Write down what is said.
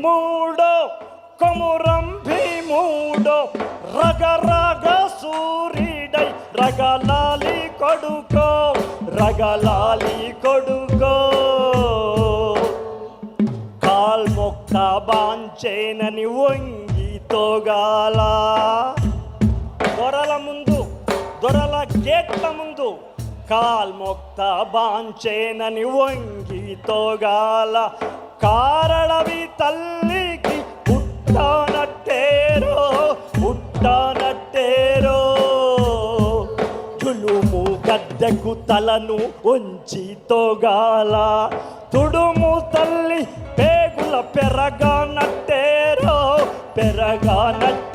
భీముడో కొమురం భీముడో రగరగ సూర్యుడై రగలాలి కొడుకో రగలాలి కొడుకో కాల్మొక్క బాంచేనని వంగి తోగాల దొరల ముందు దొరల గేట్ల ముందు కాల్మొక్త బాంచేనని వంగి తోగాల కారడవి తల్లికి పుట్టనట్టేరో పుట్టనట్టేరో తులుము గద్దెకు తలను ఉంచి తోగాల తుడుము తల్లి పేగుల పెరగానట్టేరో పెరగానట్టే